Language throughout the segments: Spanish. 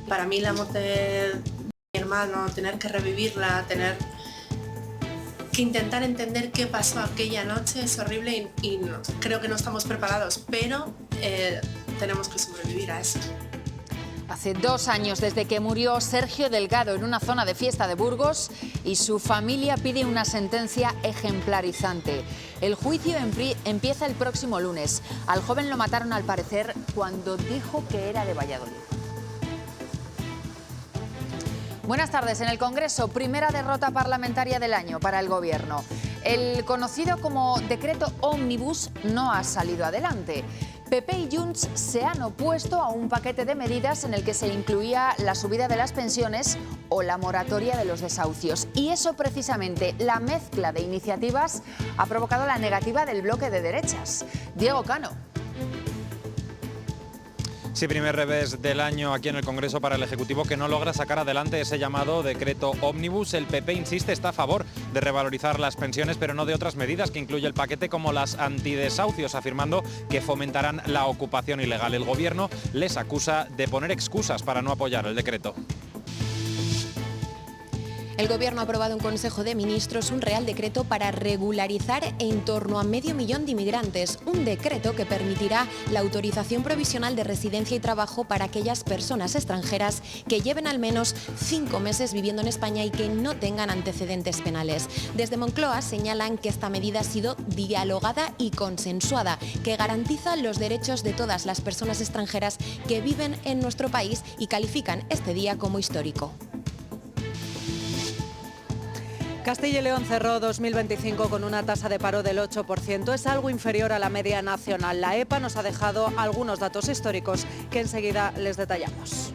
Para mí la muerte de mi hermano, tener que revivirla, tener que intentar entender qué pasó aquella noche es horrible y creo que no estamos preparados, pero tenemos que sobrevivir a eso. Hace 2 años desde que murió Sergio Delgado en una zona de fiesta de Burgos y su familia pide una sentencia ejemplarizante. El juicio empieza el próximo lunes. Al joven lo mataron al parecer cuando dijo que era de Valladolid. Buenas tardes. En el Congreso, primera derrota parlamentaria del año para el Gobierno. El conocido como decreto ómnibus no ha salido adelante. PP y Junts se han opuesto a un paquete de medidas en el que se incluía la subida de las pensiones o la moratoria de los desahucios. Y eso precisamente, la mezcla de iniciativas, ha provocado la negativa del bloque de derechas. Diego Cano. Sí, primer revés del año aquí en el Congreso para el Ejecutivo, que no logra sacar adelante ese llamado decreto ómnibus. El PP insiste, está a favor de revalorizar las pensiones, pero no de otras medidas que incluye el paquete, como las antidesahucios, afirmando que fomentarán la ocupación ilegal. El Gobierno les acusa de poner excusas para no apoyar el decreto. El Gobierno ha aprobado en Consejo de Ministros un Real Decreto para regularizar en torno a 500.000 de inmigrantes. Un decreto que permitirá la autorización provisional de residencia y trabajo para aquellas personas extranjeras que lleven al menos 5 meses viviendo en España y que no tengan antecedentes penales. Desde Moncloa señalan que esta medida ha sido dialogada y consensuada, que garantiza los derechos de todas las personas extranjeras que viven en nuestro país y califican este día como histórico. Castilla y León cerró 2025 con una tasa de paro del 8%. Es algo inferior a la media nacional. La EPA nos ha dejado algunos datos históricos que enseguida les detallamos.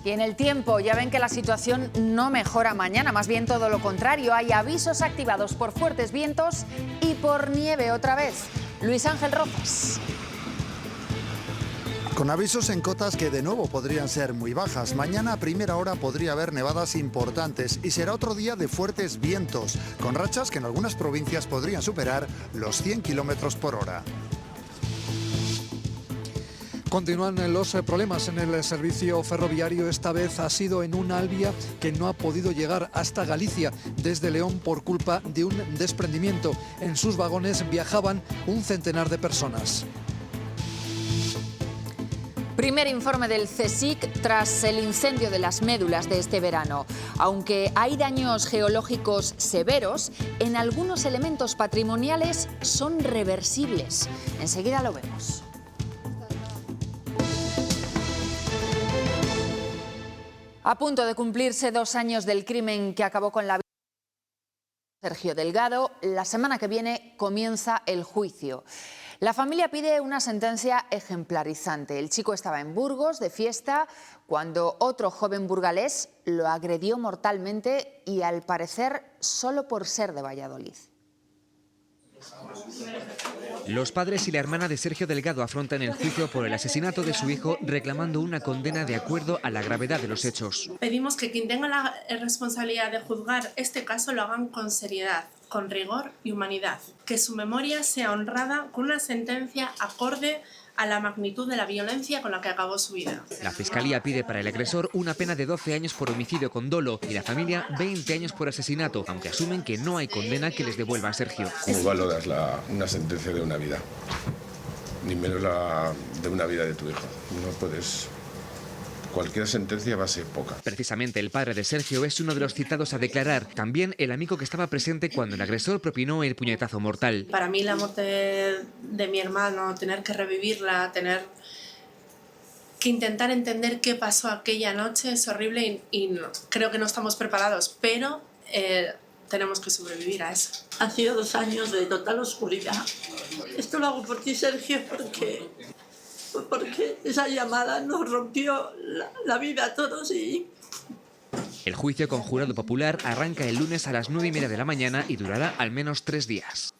Y en el tiempo, ya ven que la situación no mejora mañana, más bien todo lo contrario. Hay avisos activados por fuertes vientos y por nieve otra vez. Luis Ángel Rozas. Con avisos en cotas que de nuevo podrían ser muy bajas. Mañana a primera hora podría haber nevadas importantes y será otro día de fuertes vientos, con rachas que en algunas provincias podrían superar los 100 kilómetros por hora. Continúan los problemas en el servicio ferroviario. Esta vez ha sido en una Albia que no ha podido llegar hasta Galicia desde León por culpa de un desprendimiento. En sus vagones viajaban un centenar de personas. Primer informe del CSIC tras el incendio de las médulas de este verano. Aunque hay daños geológicos severos, en algunos elementos patrimoniales son reversibles. Enseguida lo vemos. A punto de cumplirse 2 años del crimen que acabó con la vida de Sergio Delgado, la semana que viene comienza el juicio. La familia pide una sentencia ejemplarizante. El chico estaba en Burgos de fiesta cuando otro joven burgalés lo agredió mortalmente y, al parecer, solo por ser de Valladolid. Los padres y la hermana de Sergio Delgado afrontan el juicio por el asesinato de su hijo, reclamando una condena de acuerdo a la gravedad de los hechos. Pedimos que quien tenga la responsabilidad de juzgar este caso lo hagan con seriedad, con rigor y humanidad. Que su memoria sea honrada con una sentencia acorde a la magnitud de la violencia con la que acabó su vida. La Fiscalía pide para el agresor una pena de 12 años por homicidio con dolo y la familia 20 años por asesinato, aunque asumen que no hay condena que les devuelva a Sergio. ¿Cómo valoras una sentencia de una vida? Ni menos la de una vida de tu hijo. No puedes... Cualquier sentencia va a ser poca. Precisamente el padre de Sergio es uno de los citados a declarar. También el amigo que estaba presente cuando el agresor propinó el puñetazo mortal. Para mí la muerte de mi hermano, tener que revivirla, tener que intentar entender qué pasó aquella noche es horrible y creo que no estamos preparados, pero tenemos que sobrevivir a eso. Han sido 2 años de total oscuridad. Esto lo hago por ti, Sergio, porque esa llamada nos rompió la vida a todos y... El juicio con jurado popular arranca el lunes a las 9:30 de la mañana y durará al menos 3 días.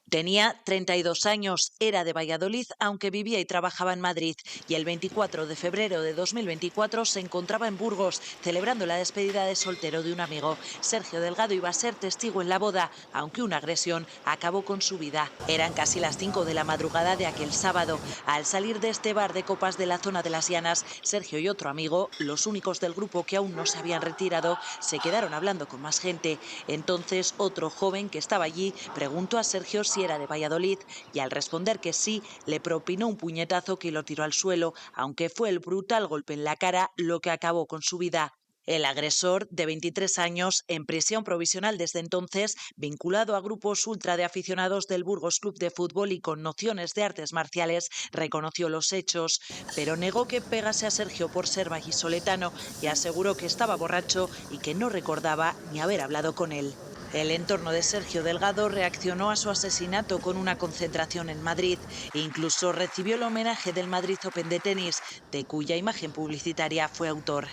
Tenía 32 años, era de Valladolid, aunque vivía y trabajaba en Madrid. Y el 24 de febrero de 2024 se encontraba en Burgos, celebrando la despedida de soltero de un amigo. Sergio Delgado iba a ser testigo en la boda, aunque una agresión acabó con su vida. Eran casi las 5 de la madrugada de aquel sábado. Al salir de este bar de copas de la zona de Las Llanas, Sergio y otro amigo, los únicos del grupo que aún no se habían retirado, se quedaron hablando con más gente. Entonces, otro joven que estaba allí preguntó a Sergio si era de Valladolid y al responder que sí, le propinó un puñetazo que lo tiró al suelo, aunque fue el brutal golpe en la cara lo que acabó con su vida. El agresor, de 23 años, en prisión provisional desde entonces, vinculado a grupos ultra de aficionados del Burgos Club de Fútbol y con nociones de artes marciales, reconoció los hechos, pero negó que pegase a Sergio por ser vallisoletano y aseguró que estaba borracho y que no recordaba ni haber hablado con él. El entorno de Sergio Delgado reaccionó a su asesinato con una concentración en Madrid e incluso recibió el homenaje del Madrid Open de tenis, de cuya imagen publicitaria fue autor.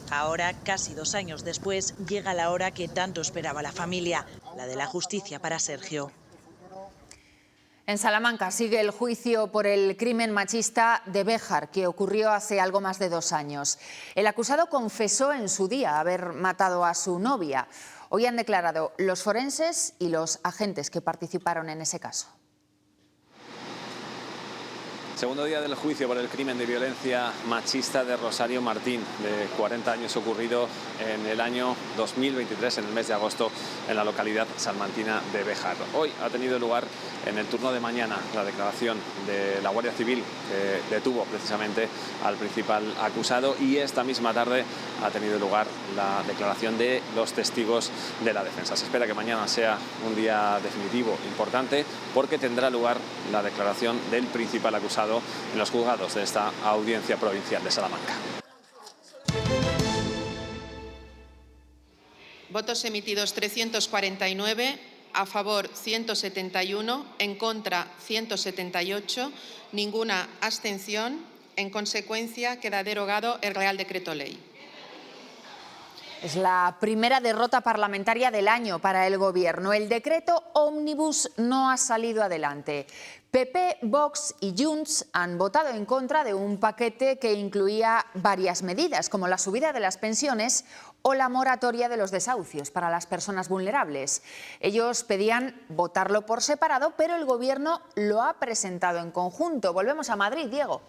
Ahora, casi 2 años después, llega la hora que tanto esperaba la familia, la de la justicia para Sergio. En Salamanca sigue el juicio por el crimen machista de Béjar, que ocurrió hace algo más de 2 años. El acusado confesó en su día haber matado a su novia. Hoy han declarado los forenses y los agentes que participaron en ese caso. Segundo día del juicio por el crimen de violencia machista de Rosario Martín, de 40 años, ocurrido en el año 2023, en el mes de agosto, en la localidad salmantina de Béjar. Hoy ha tenido lugar, en el turno de mañana, la declaración de la Guardia Civil, que detuvo precisamente al principal acusado, y esta misma tarde ha tenido lugar la declaración de los testigos de la defensa. Se espera que mañana sea un día definitivo importante, porque tendrá lugar la declaración del principal acusado en los juzgados de esta audiencia provincial de Salamanca. Votos emitidos 349, a favor 171, en contra 178, ninguna abstención. En consecuencia, queda derogado el Real Decreto Ley. Es la primera derrota parlamentaria del año para el Gobierno. El decreto Ómnibus no ha salido adelante. PP, Vox y Junts han votado en contra de un paquete que incluía varias medidas, como la subida de las pensiones o la moratoria de los desahucios para las personas vulnerables. Ellos pedían votarlo por separado, pero el Gobierno lo ha presentado en conjunto. Volvemos a Madrid, Diego.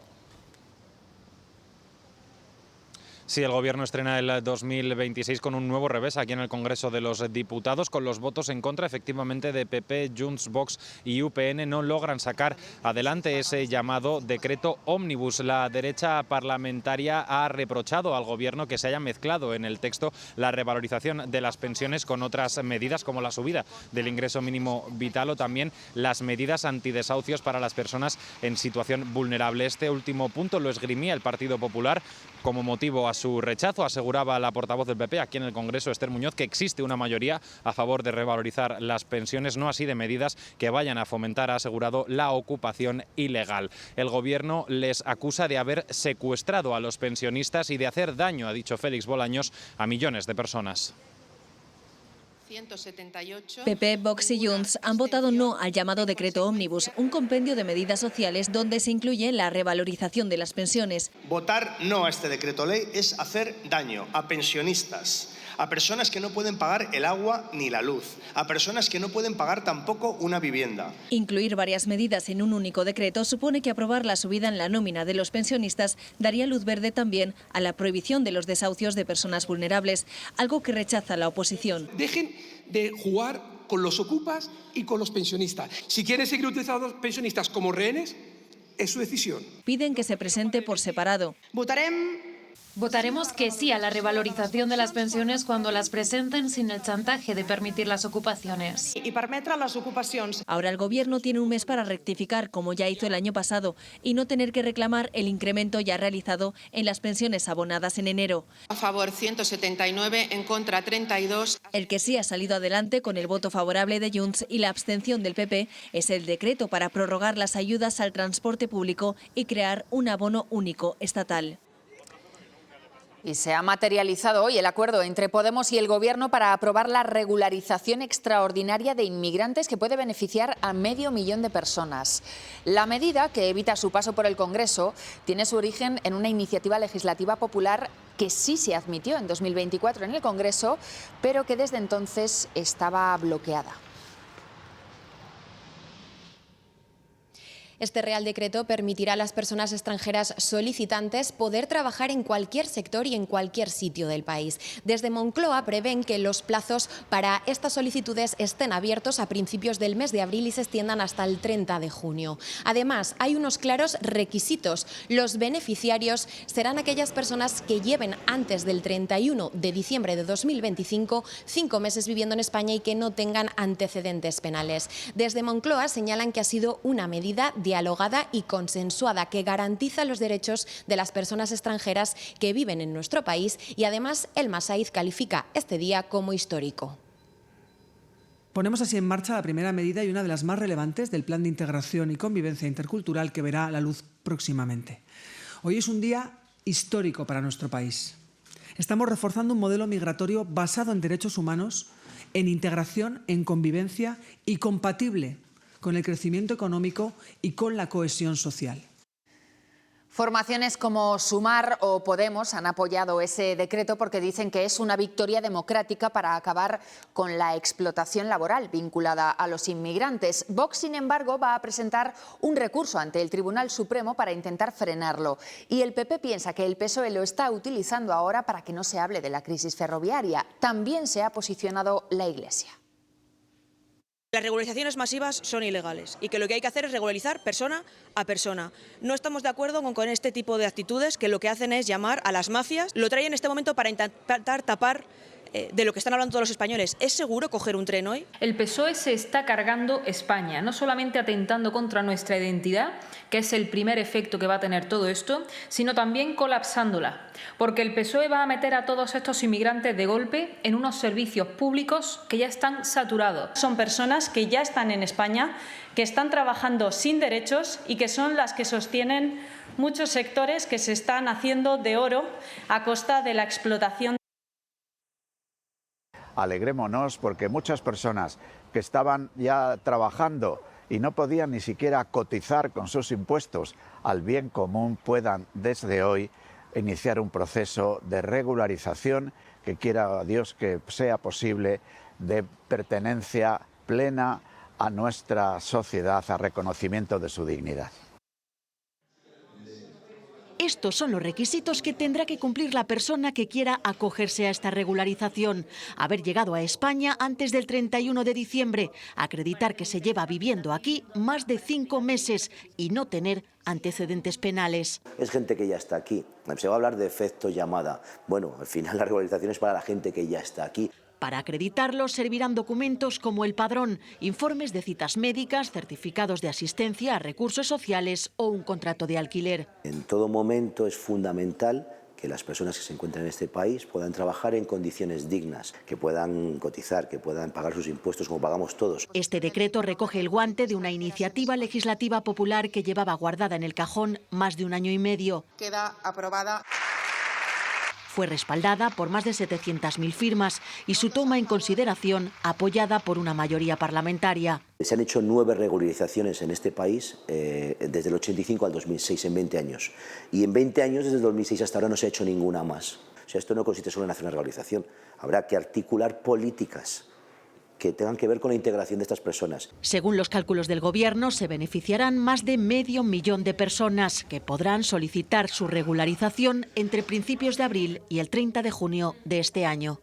Sí, el Gobierno estrena el 2026 con un nuevo revés aquí en el Congreso de los Diputados, con los votos en contra, efectivamente, de PP, Junts, Vox y UPN. No logran sacar adelante ese llamado decreto ómnibus. La derecha parlamentaria ha reprochado al Gobierno que se haya mezclado en el texto la revalorización de las pensiones con otras medidas, como la subida del ingreso mínimo vital o también las medidas antidesahucios para las personas en situación vulnerable. Este último punto lo esgrimía el Partido Popular como motivo a su rechazo. Aseguraba la portavoz del PP aquí en el Congreso, Esther Muñoz, que existe una mayoría a favor de revalorizar las pensiones, no así de medidas que vayan a fomentar, ha asegurado, la ocupación ilegal. El Gobierno les acusa de haber secuestrado a los pensionistas y de hacer daño, ha dicho Félix Bolaños, a millones de personas. 178. PP, Vox y Junts han votado no al llamado decreto ómnibus, un compendio de medidas sociales donde se incluye la revalorización de las pensiones. Votar no a este decreto ley es hacer daño a pensionistas, a personas que no pueden pagar el agua ni la luz, a personas que no pueden pagar tampoco una vivienda. Incluir varias medidas en un único decreto supone que aprobar la subida en la nómina de los pensionistas daría luz verde también a la prohibición de los desahucios de personas vulnerables, algo que rechaza la oposición. Dejen de jugar con los ocupas y con los pensionistas. Si quieren seguir utilizando a los pensionistas como rehenes, es su decisión. Piden que se presente por separado. Votaremos que sí a la revalorización de las pensiones cuando las presenten sin el chantaje de permitir las ocupaciones. Y permetre las ocupaciones. Ahora el Gobierno tiene un mes para rectificar, como ya hizo el año pasado, y no tener que reclamar el incremento ya realizado en las pensiones abonadas en enero. A favor 179, en contra 32. El que sí ha salido adelante con el voto favorable de Junts y la abstención del PP es el decreto para prorrogar las ayudas al transporte público y crear un abono único estatal. Y se ha materializado hoy el acuerdo entre Podemos y el Gobierno para aprobar la regularización extraordinaria de inmigrantes que puede beneficiar a 500.000 de personas. La medida, que evita su paso por el Congreso, tiene su origen en una iniciativa legislativa popular que sí se admitió en 2024 en el Congreso, pero que desde entonces estaba bloqueada. Este Real Decreto permitirá a las personas extranjeras solicitantes poder trabajar en cualquier sector y en cualquier sitio del país. Desde Moncloa prevén que los plazos para estas solicitudes estén abiertos a principios del mes de abril y se extiendan hasta el 30 de junio. Además, hay unos claros requisitos. Los beneficiarios serán aquellas personas que lleven antes del 31 de diciembre de 2025 5 meses viviendo en España y que no tengan antecedentes penales. Desde Moncloa señalan que ha sido una medida dialogada y consensuada que garantiza los derechos de las personas extranjeras que viven en nuestro país y además el Masaiz califica este día como histórico. Ponemos así en marcha la primera medida y una de las más relevantes del Plan de Integración y Convivencia Intercultural que verá la luz próximamente. Hoy es un día histórico para nuestro país. Estamos reforzando un modelo migratorio basado en derechos humanos, en integración, en convivencia y compatible con el crecimiento económico y con la cohesión social. Formaciones como Sumar o Podemos han apoyado ese decreto porque dicen que es una victoria democrática para acabar con la explotación laboral vinculada a los inmigrantes. Vox, sin embargo, va a presentar un recurso ante el Tribunal Supremo para intentar frenarlo. Y el PP piensa que el PSOE lo está utilizando ahora para que no se hable de la crisis ferroviaria. También se ha posicionado la Iglesia. Las regularizaciones masivas son ilegales y que lo que hay que hacer es regularizar persona a persona. No estamos de acuerdo con este tipo de actitudes que lo que hacen es llamar a las mafias. Lo traen en este momento para intentar tapar de lo que están hablando todos los españoles. ¿Es seguro coger un tren hoy? El PSOE se está cargando España, no solamente atentando contra nuestra identidad, que es el primer efecto que va a tener todo esto, sino también colapsándola, porque el PSOE va a meter a todos estos inmigrantes de golpe en unos servicios públicos que ya están saturados. Son personas que ya están en España, que están trabajando sin derechos y que son las que sostienen muchos sectores que se están haciendo de oro a costa de la explotación. Alegrémonos porque muchas personas que estaban ya trabajando y no podían ni siquiera cotizar con sus impuestos al bien común puedan desde hoy iniciar un proceso de regularización que quiera Dios que sea posible, de pertenencia plena a nuestra sociedad, a reconocimiento de su dignidad. Estos son los requisitos que tendrá que cumplir la persona que quiera acogerse a esta regularización. Haber llegado a España antes del 31 de diciembre, acreditar que se lleva viviendo aquí más de 5 meses y no tener antecedentes penales. Es gente que ya está aquí. Se va a hablar de efecto llamada. Bueno, al final la regularización es para la gente que ya está aquí. Para acreditarlo servirán documentos como el padrón, informes de citas médicas, certificados de asistencia a recursos sociales o un contrato de alquiler. En todo momento es fundamental que las personas que se encuentran en este país puedan trabajar en condiciones dignas, que puedan cotizar, que puedan pagar sus impuestos como pagamos todos. Este decreto recoge el guante de una iniciativa legislativa popular que llevaba guardada en el cajón más de 1 año y medio. Queda aprobada. Fue respaldada por más de 700.000 firmas y su toma en consideración apoyada por una mayoría parlamentaria. Se han hecho 9 regularizaciones en este país desde el 85 al 2006, en 20 años. Y en 20 años, desde el 2006 hasta ahora, no se ha hecho ninguna más. O sea, esto no consiste solo en hacer una regularización. Habrá que articular políticas que tengan que ver con la integración de estas personas. Según los cálculos del Gobierno, se beneficiarán más de 500.000 de personas que podrán solicitar su regularización entre principios de abril y el 30 de junio de este año.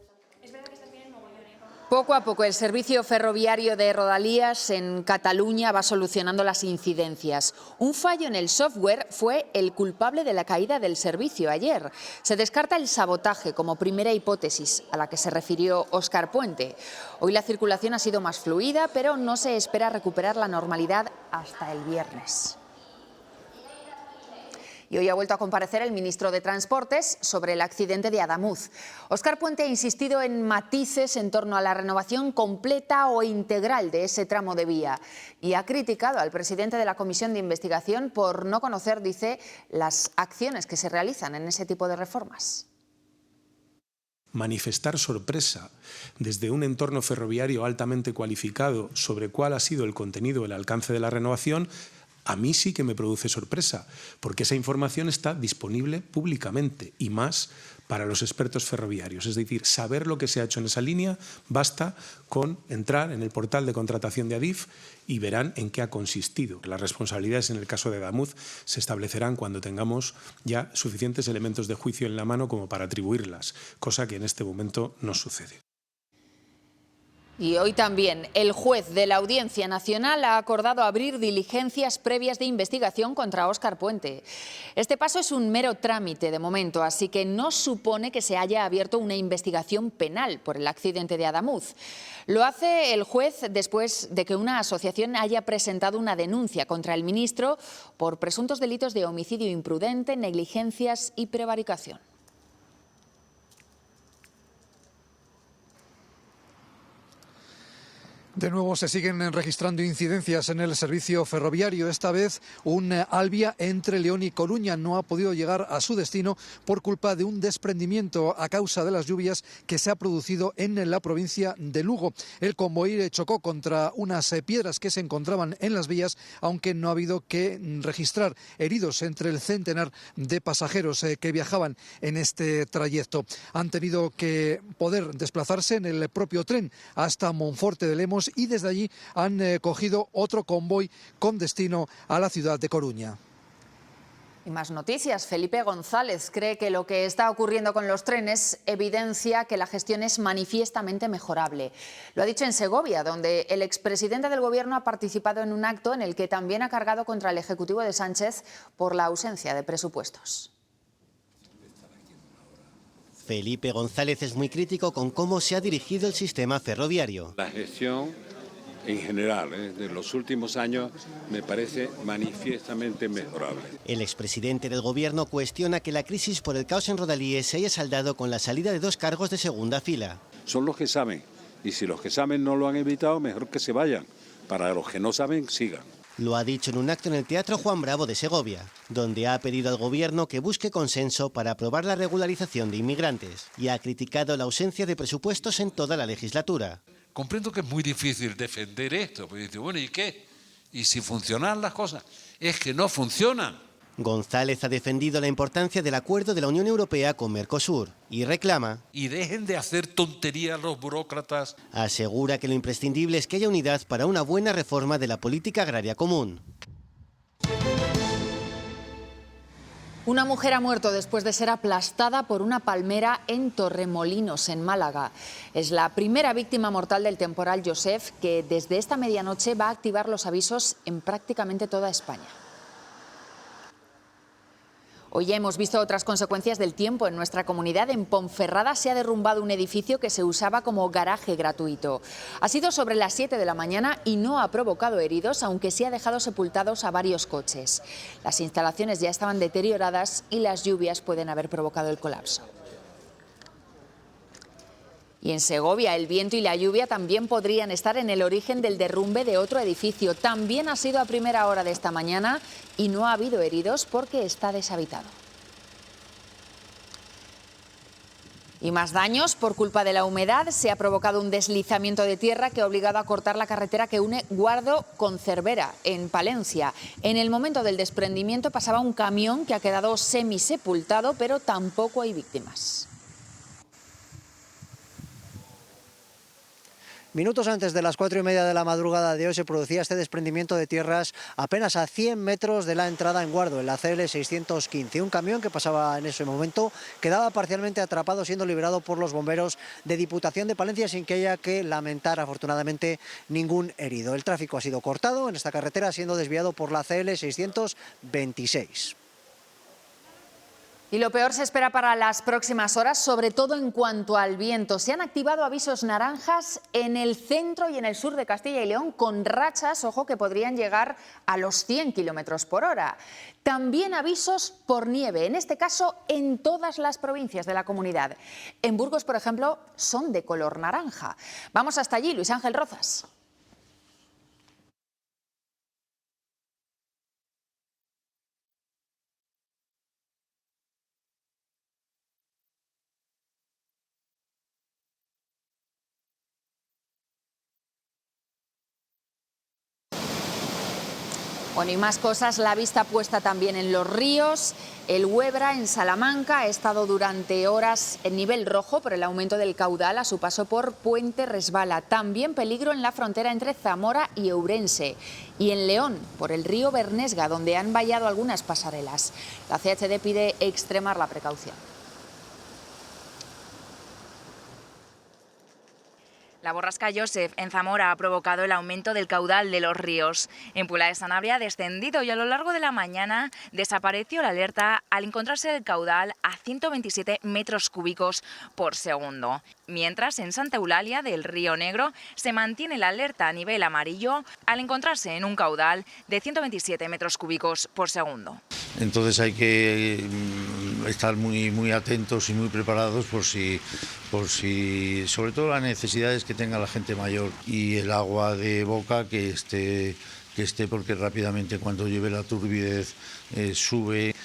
Poco a poco el servicio ferroviario de Rodalies en Cataluña va solucionando las incidencias. Un fallo en el software fue el culpable de la caída del servicio ayer. Se descarta el sabotaje como primera hipótesis a la que se refirió Óscar Puente. Hoy la circulación ha sido más fluida, pero no se espera recuperar la normalidad hasta el viernes. Y hoy ha vuelto a comparecer el ministro de Transportes sobre el accidente de Adamuz. Óscar Puente ha insistido en matices en torno a la renovación completa o integral de ese tramo de vía y ha criticado al presidente de la Comisión de Investigación por no conocer, dice, las acciones que se realizan en ese tipo de reformas. manifestar sorpresa desde un entorno ferroviario altamente cualificado sobre cuál ha sido el contenido, el alcance de la renovación, a mí sí que me produce sorpresa, porque esa información está disponible públicamente y más para los expertos ferroviarios. Es decir, saber lo que se ha hecho en esa línea, basta con entrar en el portal de contratación de Adif y verán en qué ha consistido. Las responsabilidades en el caso de Adamuz se establecerán cuando tengamos ya suficientes elementos de juicio en la mano como para atribuirlas, cosa que en este momento no sucede. Y hoy también el juez de la Audiencia Nacional ha acordado abrir diligencias previas de investigación contra Óscar Puente. Este paso es un mero trámite de momento, así que no supone que se haya abierto una investigación penal por el accidente de Adamuz. Lo hace el juez después de que una asociación haya presentado una denuncia contra el ministro por presuntos delitos de homicidio imprudente, negligencias y prevaricación. De nuevo se siguen registrando incidencias en el servicio ferroviario. Esta vez un Alvia entre León y Coruña no ha podido llegar a su destino por culpa de un desprendimiento a causa de las lluvias que se ha producido en la provincia de Lugo. El convoy chocó contra unas piedras que se encontraban en las vías, aunque no ha habido que registrar heridos entre el centenar de pasajeros que viajaban en este trayecto. Han tenido que poder desplazarse en el propio tren hasta Monforte de Lemos y desde allí han cogido otro convoy con destino a la ciudad de Coruña. Y más noticias. Felipe González cree que lo que está ocurriendo con los trenes evidencia que la gestión es manifiestamente mejorable. Lo ha dicho en Segovia, donde el expresidente del Gobierno ha participado en un acto en el que también ha cargado contra el Ejecutivo de Sánchez por la ausencia de presupuestos. Felipe González es muy crítico con cómo se ha dirigido el sistema ferroviario. La gestión en general de los últimos años me parece manifiestamente mejorable. El expresidente del Gobierno cuestiona que la crisis por el caos en Rodalíes se haya saldado con la salida de 2 cargos de segunda fila. Son los que saben, y si los que saben no lo han evitado, mejor que se vayan. Para los que no saben, sigan. Lo ha dicho en un acto en el Teatro Juan Bravo de Segovia, donde ha pedido al Gobierno que busque consenso para aprobar la regularización de inmigrantes y ha criticado la ausencia de presupuestos en toda la legislatura. Comprendo que es muy difícil defender esto, porque dice, bueno, ¿y qué? ¿Y si funcionan las cosas? Es que no funcionan. González ha defendido la importancia del acuerdo de la Unión Europea con Mercosur y reclama... Y dejen de hacer tonterías los burócratas. Asegura que lo imprescindible es que haya unidad para una buena reforma de la política agraria común. Una mujer ha muerto después de ser aplastada por una palmera en Torremolinos, en Málaga. Es la primera víctima mortal del temporal Joseph, que desde esta medianoche va a activar los avisos en prácticamente toda España. Hoy ya hemos visto otras consecuencias del tiempo en nuestra comunidad. En Ponferrada se ha derrumbado un edificio que se usaba como garaje gratuito. Ha sido sobre las 7 de la mañana y no ha provocado heridos, aunque sí ha dejado sepultados a varios coches. Las instalaciones ya estaban deterioradas y las lluvias pueden haber provocado el colapso. Y en Segovia, el viento y la lluvia también podrían estar en el origen del derrumbe de otro edificio. También ha sido a primera hora de esta mañana y no ha habido heridos porque está deshabitado. Y más daños por culpa de la humedad. Se ha provocado un deslizamiento de tierra que ha obligado a cortar la carretera que une Guardo con Cervera, en Palencia. En el momento del desprendimiento pasaba un camión que ha quedado semisepultado, pero tampoco hay víctimas. Minutos antes de las 4:30 de la madrugada de hoy se producía este desprendimiento de tierras apenas a 100 metros de la entrada en Guardo, en la CL 615. Un camión que pasaba en ese momento quedaba parcialmente atrapado, siendo liberado por los bomberos de Diputación de Palencia sin que haya que lamentar afortunadamente ningún herido. El tráfico ha sido cortado en esta carretera, siendo desviado por la CL 626. Y lo peor se espera para las próximas horas, sobre todo en cuanto al viento. Se han activado avisos naranjas en el centro y en el sur de Castilla y León, con rachas, ojo, que podrían llegar a los 100 kilómetros por hora. También avisos por nieve, en este caso en todas las provincias de la comunidad. En Burgos, por ejemplo, son de color naranja. Vamos hasta allí, Luis Ángel Rozas. Bueno, y más cosas, la vista puesta también en los ríos. El Huebra, en Salamanca, ha estado durante horas en nivel rojo por el aumento del caudal a su paso por Puente Resbala. También peligro en la frontera entre Zamora y Ourense. Y en León, por el río Bernesga, donde han vallado algunas pasarelas. La CHD pide extremar la precaución. La borrasca Joseph en Zamora ha provocado el aumento del caudal de los ríos. En Puebla de Sanabria ha descendido y a lo largo de la mañana desapareció la alerta al encontrarse el caudal a 127 metros cúbicos por segundo. Mientras en Santa Eulalia del Río Negro se mantiene la alerta a nivel amarillo al encontrarse en un caudal de 127 metros cúbicos por segundo. Entonces hay que estar muy atentos y muy preparados por si sobre todo las necesidades que tenga la gente mayor, y el agua de boca que esté porque rápidamente cuando lleve la turbidez sube.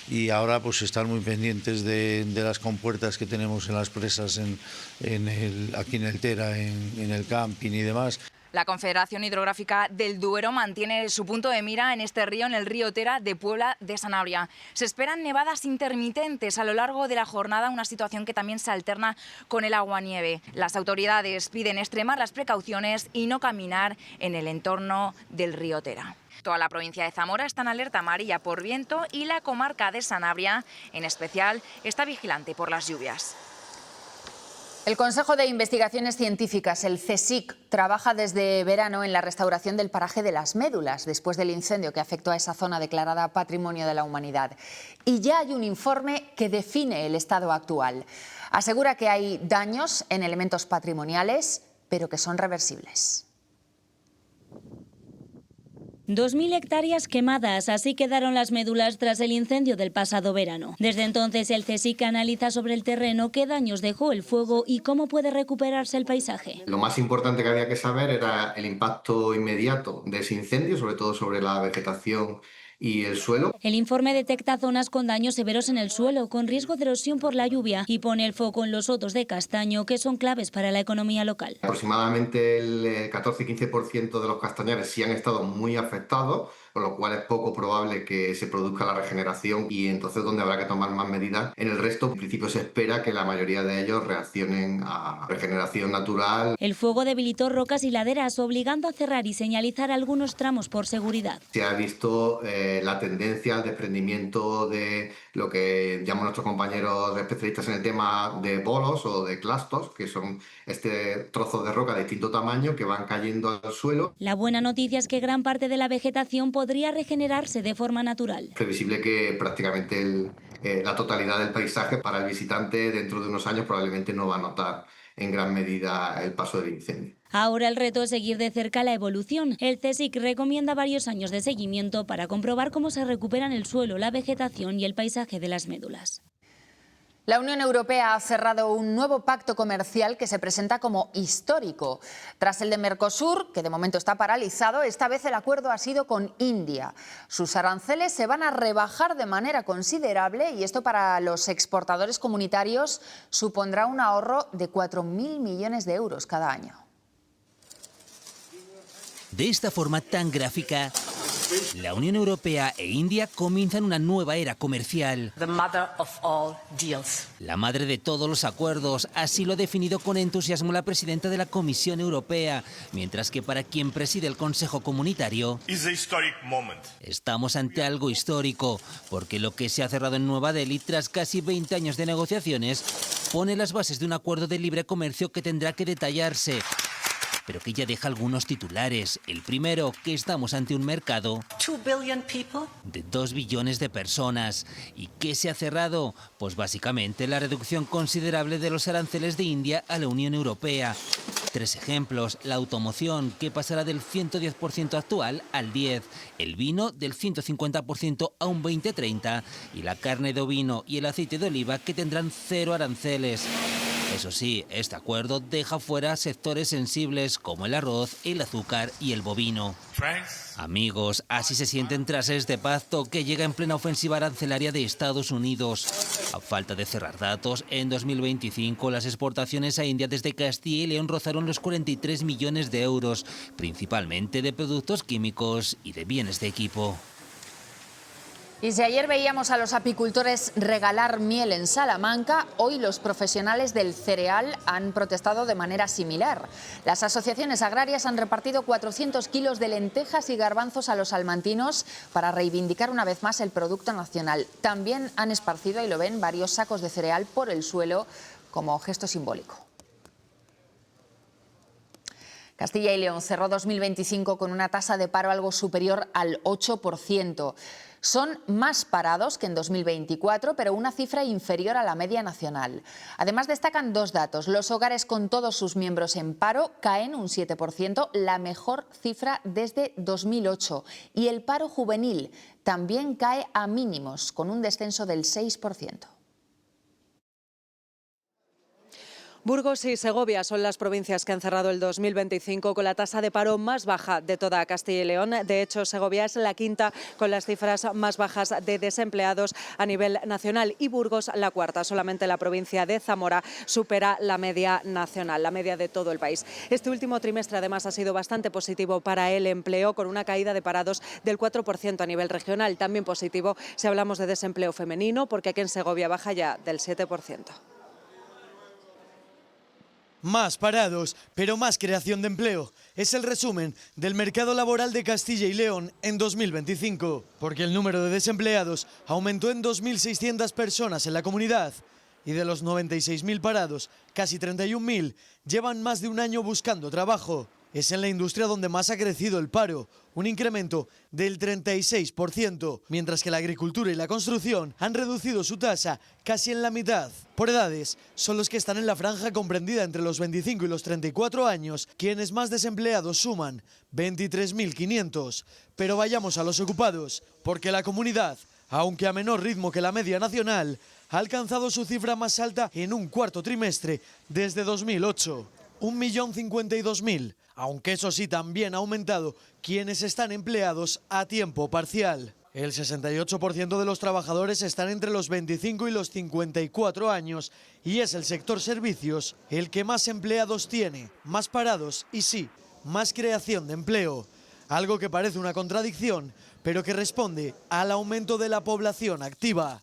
Y ahora pues estar muy pendientes de las compuertas que tenemos en las presas aquí en el Tera, en el camping y demás. La Confederación Hidrográfica del Duero mantiene su punto de mira en este río, en el río Tera de Puebla de Sanabria. Se esperan nevadas intermitentes a lo largo de la jornada, una situación que también se alterna con el aguanieve. Las autoridades piden extremar las precauciones y no caminar en el entorno del río Tera. Toda la provincia de Zamora está en alerta amarilla por viento y la comarca de Sanabria, en especial, está vigilante por las lluvias. El Consejo de Investigaciones Científicas, el CSIC, trabaja desde verano en la restauración del paraje de las Médulas, después del incendio que afectó a esa zona declarada Patrimonio de la Humanidad. Y ya hay un informe que define el estado actual. Asegura que hay daños en elementos patrimoniales, pero que son reversibles. 2.000 hectáreas quemadas, así quedaron las médulas tras el incendio del pasado verano. Desde entonces el CSIC analiza sobre el terreno qué daños dejó el fuego y cómo puede recuperarse el paisaje. Lo más importante que había que saber era el impacto inmediato de ese incendio, sobre todo sobre la vegetación y el suelo. El informe detecta zonas con daños severos en el suelo, con riesgo de erosión por la lluvia, y pone el foco en los sotos de castaño, que son claves para la economía local. Aproximadamente el 14-15% de los castañares sí han estado muy afectados, con lo cual es poco probable que se produzca la regeneración, y entonces donde habrá que tomar más medidas. En el resto, en principio, se espera que la mayoría de ellos reaccionen a regeneración natural. El fuego debilitó rocas y laderas, obligando a cerrar y señalizar algunos tramos por seguridad. Se ha visto la tendencia al desprendimiento de lo que llaman nuestros compañeros especialistas en el tema de bolos o de clastos, que son trozos de roca de distinto tamaño que van cayendo al suelo. La buena noticia es que gran parte de la vegetación podría regenerarse de forma natural. Es previsible que prácticamente la totalidad del paisaje para el visitante dentro de unos años probablemente no va a notar en gran medida el paso del incendio. Ahora el reto es seguir de cerca la evolución. El CSIC recomienda varios años de seguimiento para comprobar cómo se recuperan el suelo, la vegetación y el paisaje de las médulas. La Unión Europea ha cerrado un nuevo pacto comercial que se presenta como histórico. Tras el de Mercosur, que de momento está paralizado, esta vez el acuerdo ha sido con India. Sus aranceles se van a rebajar de manera considerable y esto para los exportadores comunitarios supondrá un ahorro de 4.000 millones de euros cada año. De esta forma tan gráfica, la Unión Europea e India comienzan una nueva era comercial. La madre de todos los acuerdos, así lo ha definido con entusiasmo la presidenta de la Comisión Europea, mientras que para quien preside el Consejo Comunitario, estamos ante algo histórico, porque lo que se ha cerrado en Nueva Delhi tras casi 20 años de negociaciones pone las bases de un acuerdo de libre comercio que tendrá que detallarse, pero que ya deja algunos titulares. El primero, que estamos ante un mercado de 2 billones de personas. ¿Y qué se ha cerrado? Pues básicamente la reducción considerable de los aranceles de India a la Unión Europea. 3 ejemplos: la automoción, que pasará del 110% actual al 10%, el vino del 150% a un 20-30%, y la carne de ovino y el aceite de oliva, que tendrán 0 aranceles. Eso sí, este acuerdo deja fuera sectores sensibles como el arroz, el azúcar y el bovino. Amigos, así se sienten tras este pacto que llega en plena ofensiva arancelaria de Estados Unidos. A falta de cerrar datos, en 2025 las exportaciones a India desde Castilla y León rozaron los 43 millones de euros, principalmente de productos químicos y de bienes de equipo. Y si ayer veíamos a los apicultores regalar miel en Salamanca, hoy los profesionales del cereal han protestado de manera similar. Las asociaciones agrarias han repartido 400 kilos de lentejas y garbanzos a los salmantinos para reivindicar una vez más el producto nacional. También han esparcido, y lo ven, varios sacos de cereal por el suelo como gesto simbólico. Castilla y León cerró 2025 con una tasa de paro algo superior al 8%. Son más parados que en 2024, pero una cifra inferior a la media nacional. Además, destacan dos datos. Los hogares con todos sus miembros en paro caen un 7%, la mejor cifra desde 2008. Y el paro juvenil también cae a mínimos, con un descenso del 6%. Burgos y Segovia son las provincias que han cerrado el 2025 con la tasa de paro más baja de toda Castilla y León. De hecho, Segovia es la quinta con las cifras más bajas de desempleados a nivel nacional y Burgos la cuarta. Solamente la provincia de Zamora supera la media nacional, la media de todo el país. Este último trimestre además ha sido bastante positivo para el empleo, con una caída de parados del 4% a nivel regional. También positivo si hablamos de desempleo femenino, porque aquí en Segovia baja ya del 7%. Más parados, pero más creación de empleo. Es el resumen del mercado laboral de Castilla y León en 2025, porque el número de desempleados aumentó en 2.600 personas en la comunidad y de los 96.000 parados, casi 31.000 llevan más de un año buscando trabajo. Es en la industria donde más ha crecido el paro, un incremento del 36%, mientras que la agricultura y la construcción han reducido su tasa casi en la mitad. Por edades, son los que están en la franja comprendida entre los 25 y los 34 años, quienes más desempleados suman, 23.500. Pero vayamos a los ocupados, porque la comunidad, aunque a menor ritmo que la media nacional, ha alcanzado su cifra más alta en un cuarto trimestre desde 2008, 1.052.000. Aunque eso sí también ha aumentado quienes están empleados a tiempo parcial. El 68% de los trabajadores están entre los 25 y los 54 años y es el sector servicios el que más empleados tiene, más parados y sí, más creación de empleo. Algo que parece una contradicción, pero que responde al aumento de la población activa.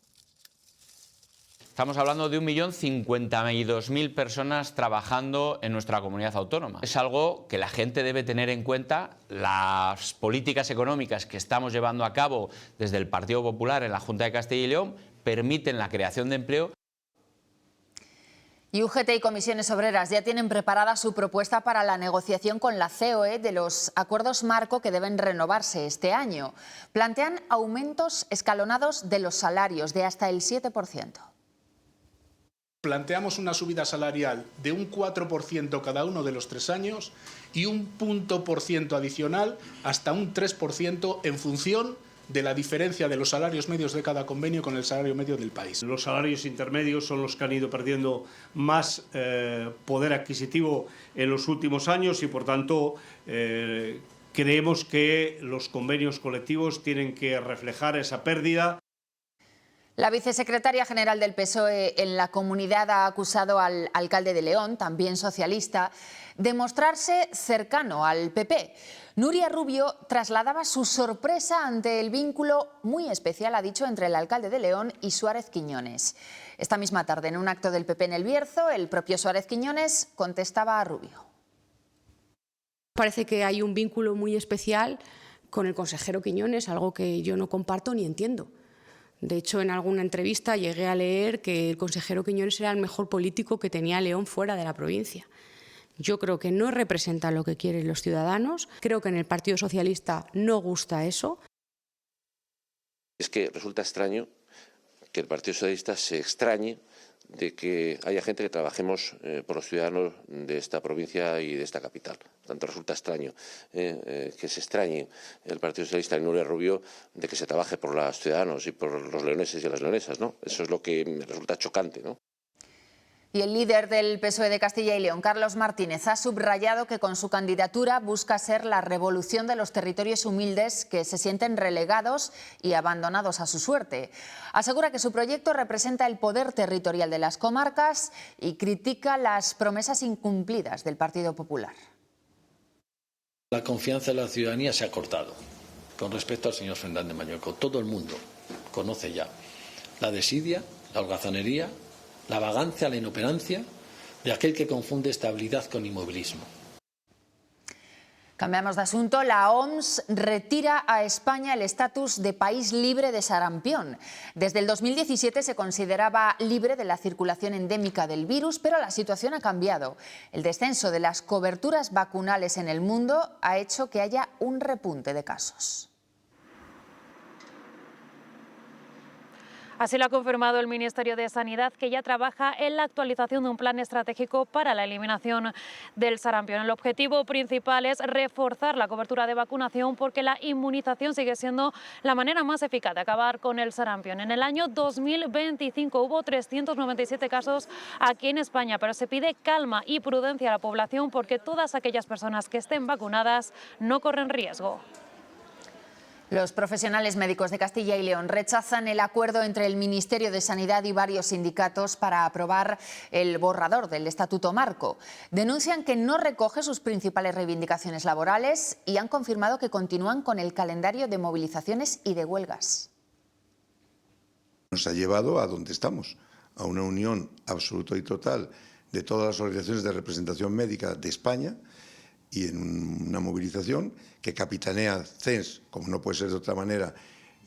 Estamos hablando de 1.052.000 personas trabajando en nuestra comunidad autónoma. Es algo que la gente debe tener en cuenta. Las políticas económicas que estamos llevando a cabo desde el Partido Popular en la Junta de Castilla y León permiten la creación de empleo. Y UGT y Comisiones Obreras ya tienen preparada su propuesta para la negociación con la COE de los acuerdos marco que deben renovarse este año. Plantean aumentos escalonados de los salarios de hasta el 7%. Planteamos una subida salarial de un 4% cada uno de los 3 años y un punto por ciento adicional hasta un 3% en función de la diferencia de los salarios medios de cada convenio con el salario medio del país. Los salarios intermedios son los que han ido perdiendo más poder adquisitivo en los últimos años y, por tanto, creemos que los convenios colectivos tienen que reflejar esa pérdida. La vicesecretaria general del PSOE en la comunidad ha acusado al alcalde de León, también socialista, de mostrarse cercano al PP. Nuria Rubio trasladaba su sorpresa ante el vínculo muy especial, ha dicho, entre el alcalde de León y Suárez Quiñones. Esta misma tarde, en un acto del PP en El Bierzo, el propio Suárez Quiñones contestaba a Rubio. Parece que hay un vínculo muy especial con el consejero Quiñones, algo que yo no comparto ni entiendo. De hecho, en alguna entrevista llegué a leer que el consejero Quiñones era el mejor político que tenía León fuera de la provincia. Yo creo que no representa lo que quieren los ciudadanos. Creo que en el Partido Socialista no gusta eso. Es que resulta extraño que el Partido Socialista se extrañe de que haya gente que trabajemos por los ciudadanos de esta provincia y de esta capital. Por tanto, resulta extraño que se extrañe el Partido Socialista y Nuria Rubio de que se trabaje por los ciudadanos y por los leoneses y las leonesas, ¿no? Eso es lo que me resulta chocante, ¿no? Y el líder del PSOE de Castilla y León, Carlos Martínez, ha subrayado que con su candidatura busca ser la revolución de los territorios humildes que se sienten relegados y abandonados a su suerte. Asegura que su proyecto representa el poder territorial de las comarcas y critica las promesas incumplidas del Partido Popular. La confianza de la ciudadanía se ha cortado con respecto al señor Fernández Mañueco. Todo el mundo conoce ya la desidia, la holgazanería, la vagancia, la inoperancia de aquel que confunde estabilidad con inmovilismo. Cambiamos de asunto. La OMS retira a España el estatus de país libre de sarampión. Desde el 2017 se consideraba libre de la circulación endémica del virus, pero la situación ha cambiado. El descenso de las coberturas vacunales en el mundo ha hecho que haya un repunte de casos. Así lo ha confirmado el Ministerio de Sanidad, que ya trabaja en la actualización de un plan estratégico para la eliminación del sarampión. El objetivo principal es reforzar la cobertura de vacunación porque la inmunización sigue siendo la manera más eficaz de acabar con el sarampión. En el año 2025 hubo 397 casos aquí en España, pero se pide calma y prudencia a la población porque todas aquellas personas que estén vacunadas no corren riesgo. Los profesionales médicos de Castilla y León rechazan el acuerdo entre el Ministerio de Sanidad y varios sindicatos para aprobar el borrador del Estatuto Marco. Denuncian que no recoge sus principales reivindicaciones laborales y han confirmado que continúan con el calendario de movilizaciones y de huelgas. Nos ha llevado a donde estamos, a una unión absoluta y total de todas las organizaciones de representación médica de España y en una movilización que capitanea CENS, como no puede ser de otra manera,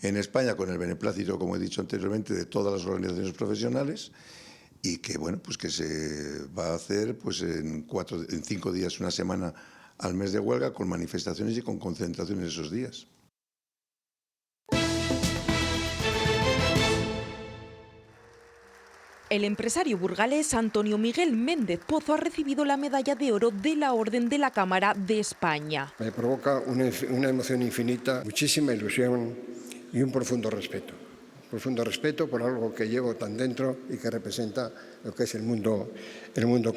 en España, con el beneplácito, como he dicho anteriormente, de todas las organizaciones profesionales, y que, bueno, pues que se va a hacer pues en 5 días, una semana al mes de huelga, con manifestaciones y con concentraciones esos días. El empresario burgalés Antonio Miguel Méndez Pozo ha recibido la medalla de oro de la Orden de la Cámara de España. Me provoca una emoción infinita, muchísima ilusión y un profundo respeto. Profundo respeto por algo que llevo tan dentro y que representa lo que es el mundo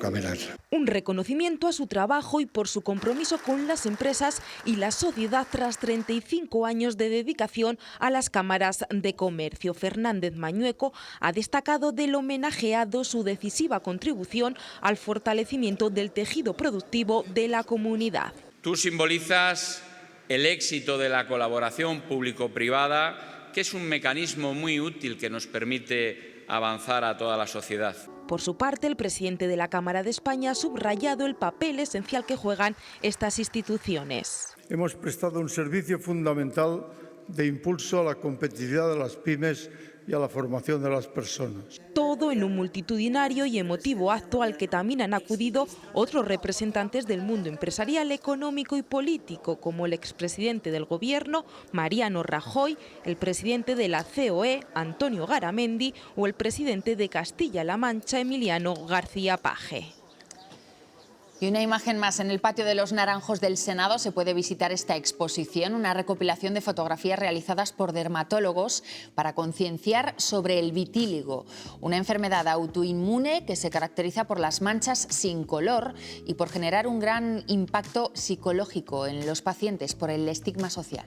cameral. Un reconocimiento a su trabajo y por su compromiso con las empresas y la sociedad tras 35 años de dedicación a las cámaras de comercio. Fernández Mañueco ha destacado del homenajeado su decisiva contribución al fortalecimiento del tejido productivo de la comunidad. Tú simbolizas el éxito de la colaboración público-privada, que es un mecanismo muy útil que nos permite avanzar a toda la sociedad. Por su parte, el presidente de la Cámara de España ha subrayado el papel esencial que juegan estas instituciones. Hemos prestado un servicio fundamental de impulso a la competitividad de las pymes y a la formación de las personas. Todo en un multitudinario y emotivo acto al que también han acudido otros representantes del mundo empresarial, económico y político, como el expresidente del Gobierno, Mariano Rajoy, el presidente de la COE, Antonio Garamendi, o el presidente de Castilla-La Mancha, Emiliano García Paje. Y una imagen más. En el patio de los Naranjos del Senado se puede visitar esta exposición, una recopilación de fotografías realizadas por dermatólogos para concienciar sobre el vitíligo, una enfermedad autoinmune que se caracteriza por las manchas sin color y por generar un gran impacto psicológico en los pacientes por el estigma social.